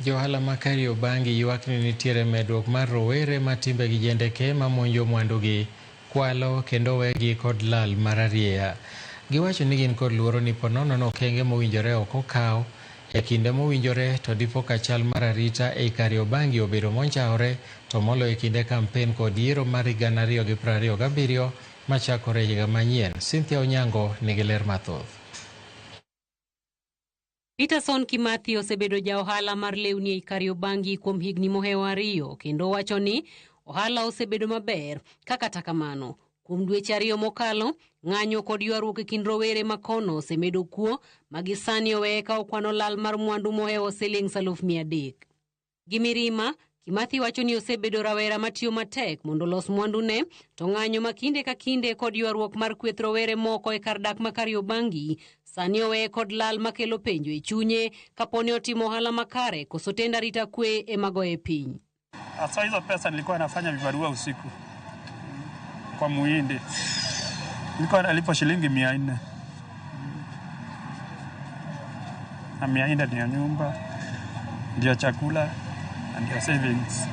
Johala ma Kariobangi ywak ni nitiere medruok mar rowere ma timbe gi jendeke ma monjo mwandugi, kwalo kendo wegi kod lal mar arieya. Giwacho ni gin kod luoro ni ponono okenge mowinjore ok okaw e kinde mowinjore to dipo ka chal mar arita ei Kariobangi obedo monjawore to molo e kinde kampen kod yiero mar higa 2027 machakore higa manyien. Cynthia Onyango nigi ler mathoth. Peterson Kimathi osebedo ja ohala mar lewni ei Kariobangi kuom higni mohewo 2 kendo wacho ni ohala osebedo maber. Kata kamano, kuom dweche 2 mokalo, ng'anyo kod ywaruok e kind rowere ma kono osemedo kuo magisani oweye ka okwano lal mar mwandu mohewo Sh300,000. Gimirima, Kimathi wacho ni osebedo rawera matiyo matek mondo los mwandune, to ng'anyo ma kinde ka kinde kod ywaruok mar kweth rowere moko e kar dak ma Kariobangi sani oweye kod lal makelo penjo e chunye kaponi otimo ohala makare koso tend arita kwe ema goye piny. Asa hizo pesa nilikuwa nafanya vibarua usiku kwa Muhindi. Nilikuwa nalipo shilingi 400. Na 400 ndio nyumba, ndio chakula, ndio savings.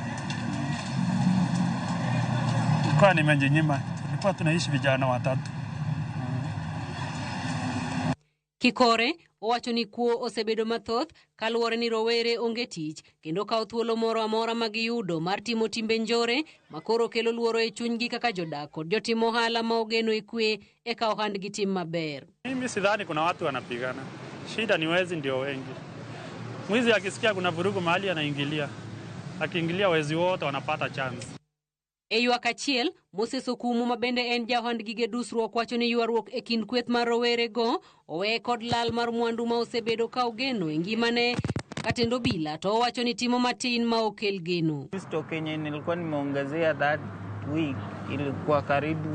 Nilikuwa nimejinyima. Tulikuwa tunaishi vijana watatu. Kikore owacho ni kuo osebedo mathoth kaluwore ni rowere onge tich kendo kawo thuolo moro amora ma giyudo mar timo timbe njore makoro kelo luoro e chunygi kaka jodak kod jotimo ohala ma ogeno e kwe e ka ohandgi tim maber. Mimi sidhani kuna watu wanapigana. Shida ni wezi ndio wengi. Mwizi akisikia kuna vurugu mahali anaingilia. Akiingilia wezi wote wanapata chance. E ywak achiel, Moses Okumu ma bende en jahand gige dusruok wacho ni ywaruok e kind kweth mar rowere go oweye kod lal mar mwandu ma osebedo ka ogeno e ngimane katendo bila to wacho ni timo matin ma okel geno. Stock Kenya nilikuwa nimeongezea that week ilikuwa karibu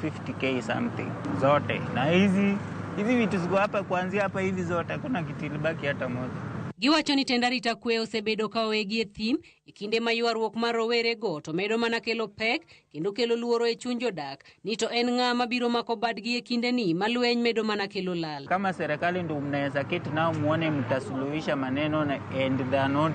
50k something zote, na hizi vitu ziko hapa kuanzia hapa hivi zote kuna kitu ilibaki hata moja. Giwacho ni tend arita kwe osebedo ka owegi e thim e kinde ma ywaruok mar rowere go to medo mana kelo pek kendo kelo luoro e chuny jodak ni to en ng'a mabiro mako badgi e kinde ni malweny medo mana kelo lal. Kama serikali ndio mnaweza keti nao muone mtasuluhisha maneno and they are not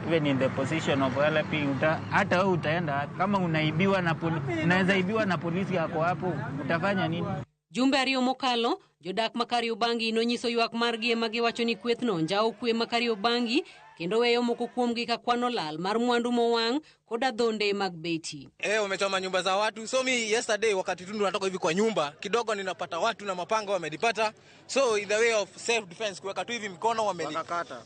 even in the position of helping, hata wewe utaenda kama unaibiwa na unaweza ibiwa na polisi yako hapo, utafanya nini? Jumbe 2 mokalo, jodak ma Kariobangi nonyiso ywak margi ema giwacho ni kwethno njao kwe ma Kariobangi kendo weyo moko kuomgi ka kwano lal mar mwandu mowang' kod adhonde mag beti. Wamechoma nyumba za watu. So mi yesterday wakati tundu natoka hivi kwa nyumba kidogo ninapata watu na mapanga wamenipata. So in the way of self defense kuweka tu hivi mikono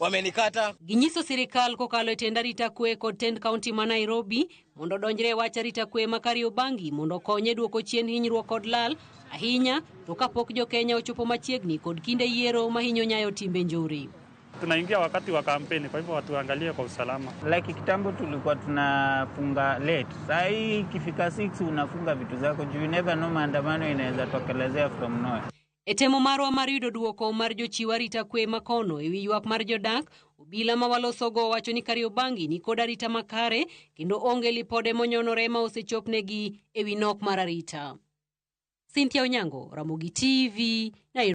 wamenikata. Ginyiso sirikal kokalo e tend arita kwe kod tend kaunti ma Nairobi mondo donjre wach arita kwe ma Kariobangi mondo konye duoko chien hinyruok kod lal ahinya to kapok jo Kenya ochopo machiegni kod kinde yiero mahinyo nyayo timbe njore. Tunaingia wakati wa kampeni, kwa hivyo watu waangalie kwa usalama. Like kitambo tulikuwa tunafunga late. Sasa hii ikifika 6 unafunga vitu zako. You never know maandamano inaweza tokelezea from nowhere. E temo marwa mar yudo duoko mar jochiw arita kwe makono e wi ywak mar jodak, obila ma walosogo wacho ni Kariobangi ni kod arita makare kendo onge lipode monyonore ma osechopnegi e wi nok mar arita. Cynthia Onyango, Ramogi TV, Nairobi.